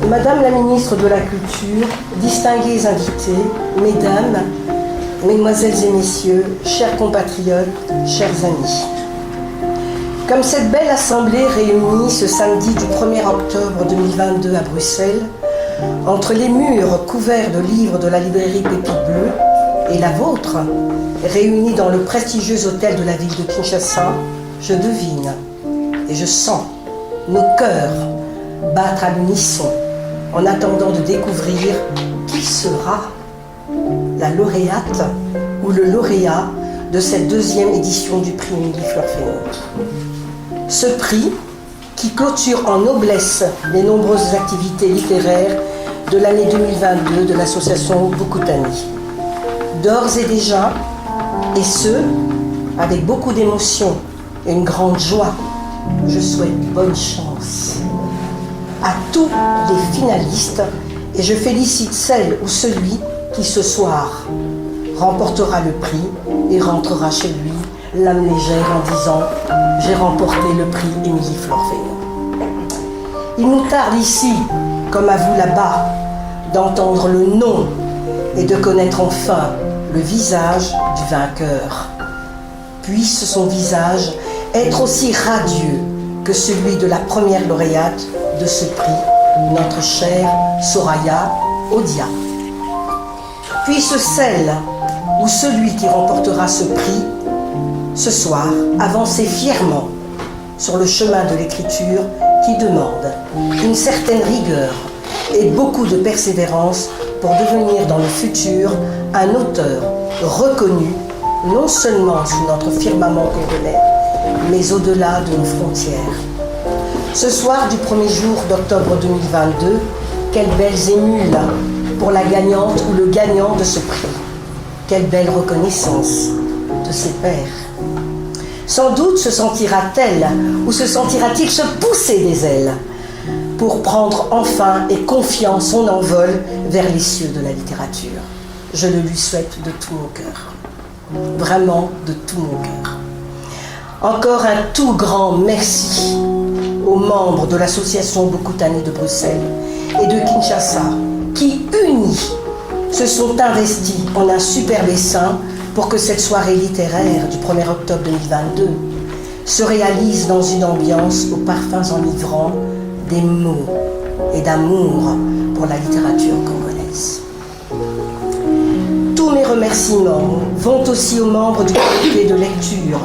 Madame la ministre de la Culture, distingués invités, mesdames, mesdemoiselles et messieurs, chers compatriotes, chers amis. Comme cette belle assemblée réunie ce samedi du 1er octobre 2022 à Bruxelles, entre les murs couverts de livres de la librairie Pépite Bleue et la vôtre, réunis dans le prestigieux hôtel de la ville de Kinshasa, je devine et je sens nos cœurs battre à l'unisson en attendant de découvrir qui sera la lauréate ou le lauréat de cette deuxième édition du prix Émilie Fleur-Fesneau. Ce prix, qui clôture en noblesse les nombreuses activités littéraires de l'année 2022 de l'association Bukutani. D'ores et déjà, et ce, avec beaucoup d'émotion et une grande joie, je souhaite bonne chance à tous les finalistes et je félicite celle ou celui qui ce soir remportera le prix et rentrera chez lui l'âme légère en disant « J'ai remporté le prix Émilie Fleur-Fesneau ». Il nous tarde ici, comme à vous là-bas, d'entendre le nom et de connaître enfin le visage du vainqueur. Puisse son visage être aussi radieux que celui de la première lauréate de ce prix, notre chère Soraya Odia. Puisse celle ou celui qui remportera ce prix ce soir avancer fièrement sur le chemin de l'écriture qui demande une certaine rigueur et beaucoup de persévérance pour devenir dans le futur un auteur reconnu non seulement sous notre firmament congolais, mais au-delà de nos frontières. Ce soir du premier jour d'octobre 2022, quelles belles émules pour la gagnante ou le gagnant de ce prix. Quelle belle reconnaissance de ses pairs. Sans doute se sentira-t-elle ou se sentira-t-il se pousser des ailes pour prendre enfin et confiant son envol vers les cieux de la littérature. Je le lui souhaite de tout mon cœur. Vraiment de tout mon cœur. Encore un tout grand merci aux membres de l'association Bukutani de Bruxelles et de Kinshasa qui, unis, se sont investis en un superbe essaim pour que cette soirée littéraire du 1er octobre 2022 se réalise dans une ambiance aux parfums enivrants des mots et d'amour pour la littérature congolaise. Tous mes remerciements vont aussi aux membres du comité de lecture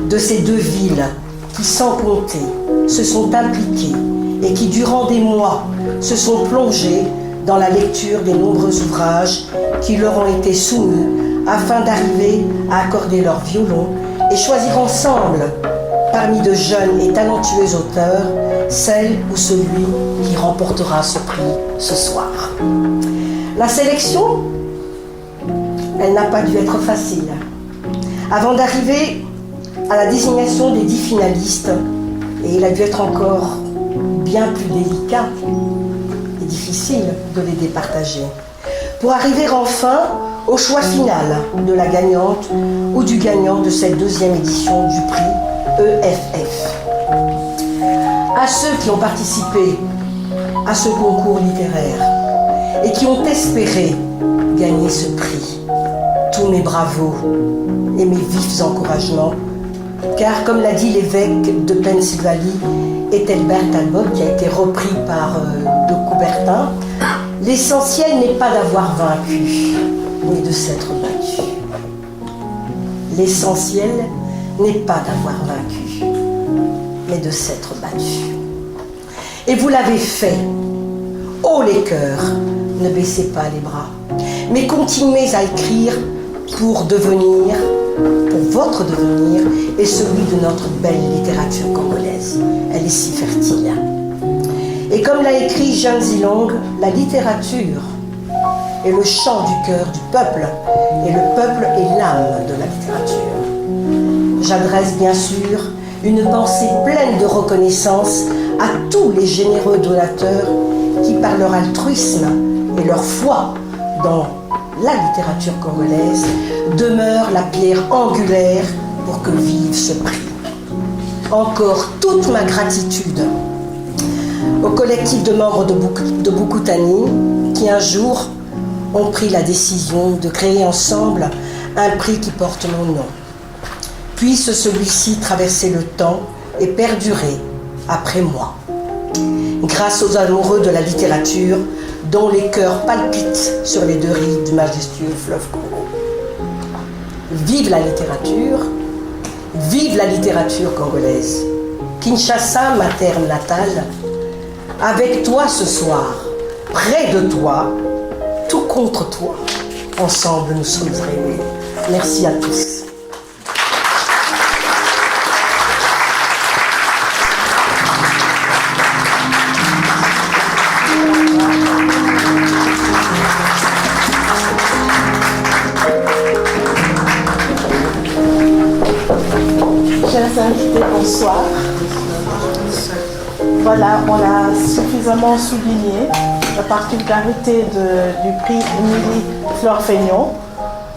de ces deux villes qui, sans compter, se sont impliqués et qui, durant des mois, se sont plongés dans la lecture des nombreux ouvrages qui leur ont été soumis afin d'arriver à accorder leur violon et choisir ensemble, parmi de jeunes et talentueux auteurs, celle ou celui qui remportera ce prix ce soir. La sélection, elle n'a pas dû être facile. Avant d'arriver à la désignation des 10 finalistes, et il a dû être encore bien plus délicat et difficile de les départager, pour arriver enfin au choix final de la gagnante ou du gagnant de cette deuxième édition du prix EFF. À ceux qui ont participé à ce concours littéraire et qui ont espéré gagner ce prix, tous mes bravos et mes vifs encouragements, car comme l'a dit l'évêque de Pennsylvanie, Ethelbert Talbot, qui a été repris par de Coubertin, l'essentiel n'est pas d'avoir vaincu, mais de s'être battu. L'essentiel n'est pas d'avoir vaincu, mais de s'être battu. Et vous l'avez fait. Haut les cœurs, ne baissez pas les bras, mais continuez à écrire pour devenir, pour votre devenir et celui de notre belle littérature congolaise. Elle est si fertile. Et comme l'a écrit Jeanne Zilong, la littérature est le chant du cœur du peuple, et le peuple est l'âme de la littérature. J'adresse bien sûr une pensée pleine de reconnaissance à tous les généreux donateurs qui, par leur altruisme et leur foi dans la littérature congolaise, demeurent la pierre angulaire pour que vive ce prix. Encore toute ma gratitude au collectif de membres de Bukutani qui un jour ont pris la décision de créer ensemble un prix qui porte mon nom. Puisse celui-ci traverser le temps et perdurer après moi. Grâce aux amoureux de la littérature dont les cœurs palpitent sur les deux rives du majestueux fleuve Congo. Vive la littérature congolaise. Kinshasa, ma terre natale, avec toi ce soir, près de toi, tout contre toi. Ensemble, nous sommes réunis. Merci à tous. Chers invités, bonsoir. Voilà, on a suffisamment souligné la particularité du prix Émilie Flore-Feignon,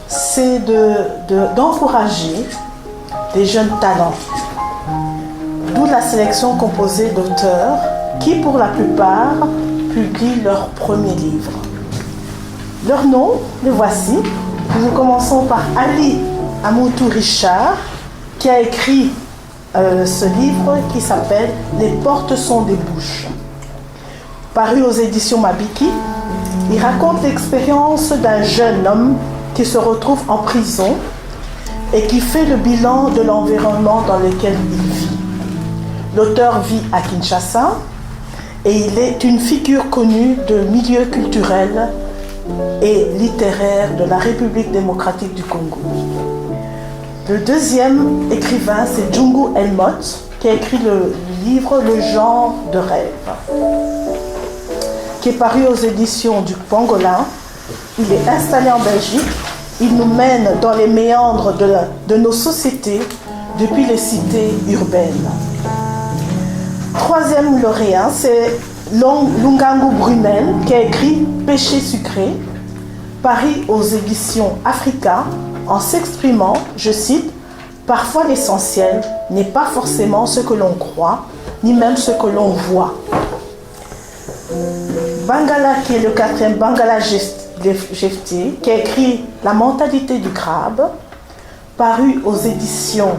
c'est d'encourager des jeunes talents. D'où la sélection composée d'auteurs qui, pour la plupart, publient leur premier livre. Leurs noms, les voici. Nous commençons par Ali Amoutou Richard, qui a écrit ce livre qui s'appelle « Les portes sont des bouches ». Paru aux éditions Mabiki, il raconte l'expérience d'un jeune homme qui se retrouve en prison et qui fait le bilan de l'environnement dans lequel il vit. L'auteur vit à Kinshasa et il est une figure connue de milieu culturel et littéraire de la République démocratique du Congo. Le deuxième écrivain, c'est Djungu Elmot, qui a écrit le livre « Le genre de rêve », qui est paru aux éditions du Pangolin. Il est installé en Belgique. Il nous mène dans les méandres de nos sociétés depuis les cités urbaines. Troisième lauréat, c'est Lungangu Brunel, qui a écrit « Péché sucré », paru aux éditions Africa, en s'exprimant, je cite, « Parfois l'essentiel n'est pas forcément ce que l'on croit, ni même ce que l'on voit. » Bangala, qui est le quatrième, Bangala Jefté, qui a écrit « La mentalité du crabe », paru aux éditions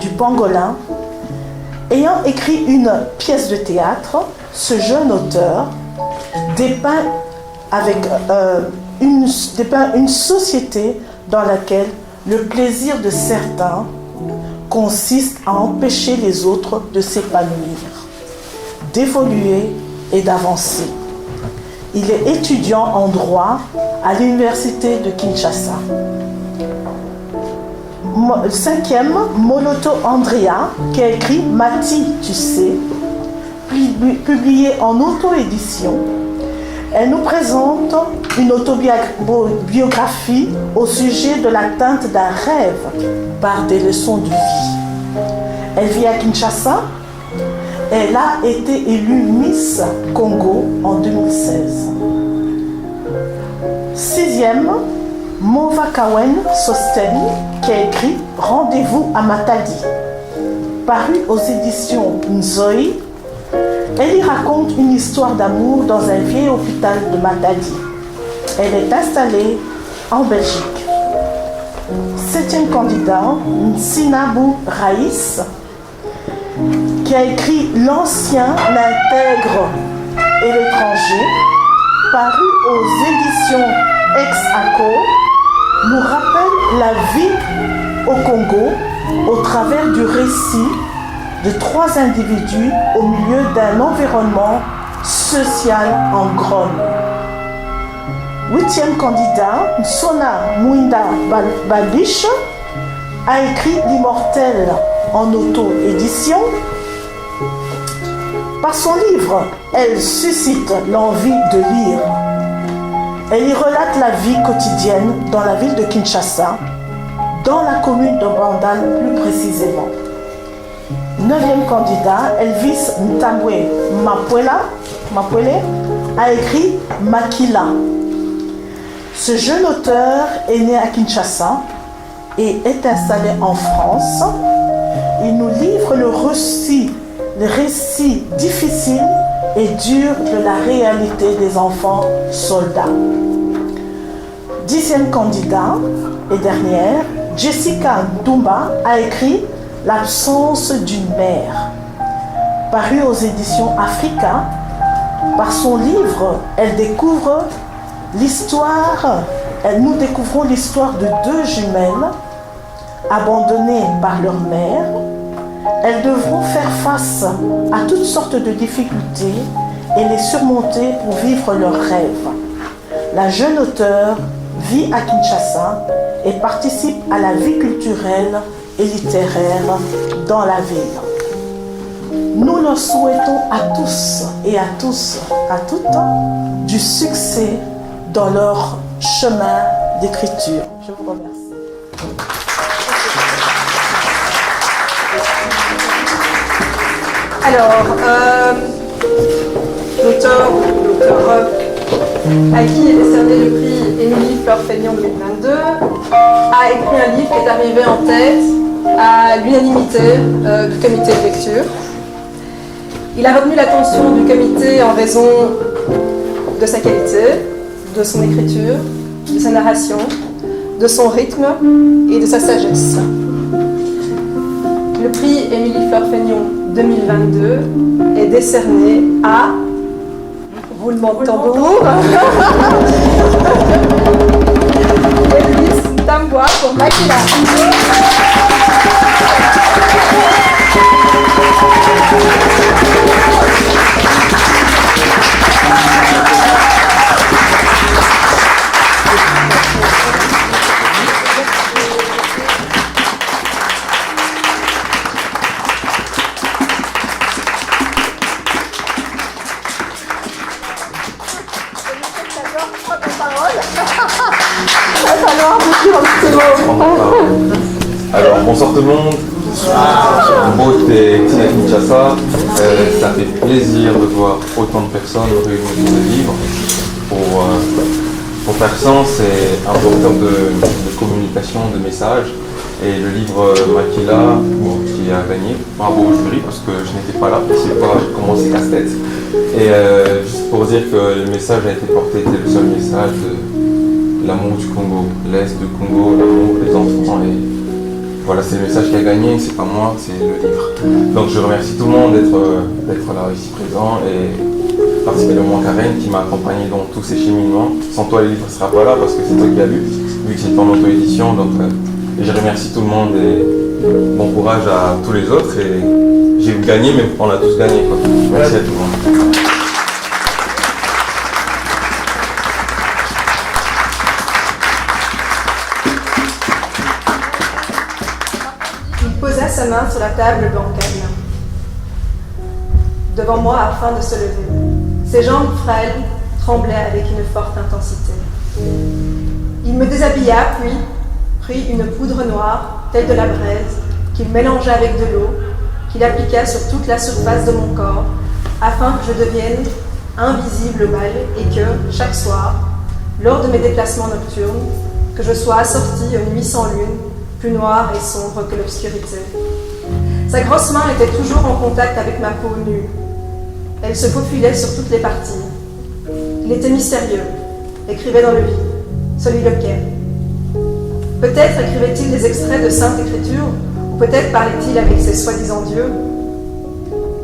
du Pangolin. Ayant écrit une pièce de théâtre, ce jeune auteur dépeint une société dans laquelle le plaisir de certains consiste à empêcher les autres de s'épanouir, d'évoluer et d'avancer. Il est étudiant en droit à l'université de Kinshasa. Le cinquième, Moloto Andrea, qui a écrit « Mati, tu sais », publié en auto-édition. Elle nous présente une autobiographie au sujet de l'atteinte d'un rêve par des leçons de vie. Elle vit à Kinshasa. Elle a été élue Miss Congo en 2016. Sixième, Mova Kawen Sosten, qui a écrit « Rendez-vous à Matadi », paru aux éditions Nzoi. Elle y raconte une histoire d'amour dans un vieil hôpital de Matadi. Elle est installée en Belgique. Septième candidat, Nsinabu Raïs, qui a écrit « L'ancien, l'intègre et l'étranger », paru aux éditions Ex-Aco, nous rappelle la vie au Congo au travers du récit de trois individus au milieu d'un environnement social en grogne. Huitième candidat, Sona Mwinda Babiche, a écrit L'Immortel en auto-édition. Par son livre, elle suscite l'envie de lire. Elle y relate la vie quotidienne dans la ville de Kinshasa, dans la commune de Bandal plus précisément. Neuvième candidat, Elvis Ntambwe Mapwele, a écrit Makila. Ce jeune auteur est né à Kinshasa et est installé en France. Il nous livre le récit difficile et dure de la réalité des enfants soldats. 10e candidat et dernière, Jessica Dumba a écrit L'absence d'une mère. Paru aux éditions Africa, par son livre, nous découvrons l'histoire de deux jumelles abandonnées par leur mère. Elles devront faire face à toutes sortes de difficultés et les surmonter pour vivre leurs rêves. La jeune auteure vit à Kinshasa et participe à la vie culturelle et littéraire dans la ville. Nous leur souhaitons à tous et à toutes, du succès dans leur chemin d'écriture. Je vous remercie. Alors, l'auteur à qui est décerné le prix Émilie Fleur-Fénion 2022 a écrit un livre qui est arrivé en tête à l'unanimité du comité de lecture. Il a retenu l'attention du comité en raison de sa qualité, de son écriture, de sa narration, de son rythme et de sa sagesse. Le prix Émilie Fleur-Fénion 2022 est décerné à roulement de tambour Elvis Tambwa pour Makila. Alors, bonsoir tout le monde. Moi, c'est Tina Kinshasa. Ça fait plaisir de voir autant de personnes réunies autour des livres. Pour faire sens, c'est un porteur de communication, de messages. Et le livre Makila, qui a gagné, bravo au jury parce que je n'étais pas là, c'est pas j'ai commencé casse-tête. Et juste pour dire que le message a été porté, était le seul message de l'amour du Congo, l'Est du Congo, l'amour des enfants. Et voilà, c'est le message qui a gagné, c'est pas moi, c'est le livre. Donc je remercie tout le monde d'être là ici présent et particulièrement Karen qui m'a accompagné dans tous ces cheminements. Sans toi, le livre ne sera pas là parce que c'est toi qui as lu, vu que c'est en auto-édition. Donc et je remercie tout le monde et bon courage à tous les autres. Et j'ai gagné, mais on a tous gagné, quoi. Merci à tout le monde. Il posa sa main sur la table bancale devant moi afin de se lever. Ses jambes frêles tremblaient avec une forte intensité. Il me déshabilla, puis prit une poudre noire, telle de la braise, qu'il mélangea avec de l'eau, qu'il appliqua sur toute la surface de mon corps, afin que je devienne invisible au bal et que, chaque soir, lors de mes déplacements nocturnes, que je sois assortie aux nuits sans lune, plus noires et sombres que l'obscurité. Sa grosse main était toujours en contact avec ma peau nue. Elle se faufilait sur toutes les parties. Il était mystérieux, écrivait dans le vide, soliloquait. Peut-être écrivait-il des extraits de Sainte Écriture, ou peut-être parlait-il avec ses soi-disant dieux.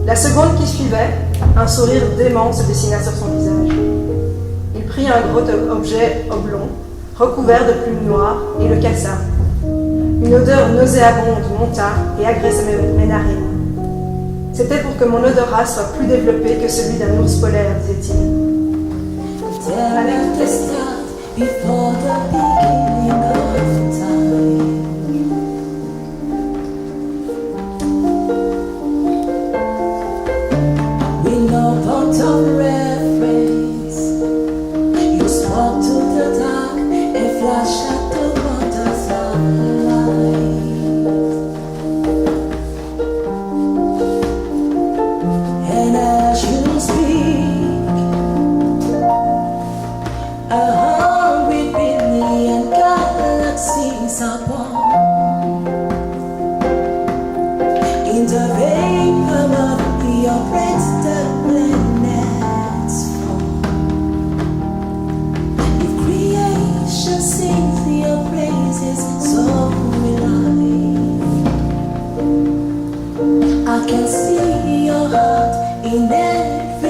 La seconde qui suivait, un sourire dément se dessina sur son visage. Il prit un gros objet oblong, recouvert de plumes noires, et le cassa. Une odeur nauséabonde monta et agressa mes narines. C'était pour que mon odorat soit plus développé que celui d'un ours polaire, disait-il. A hungry I can see your heart in every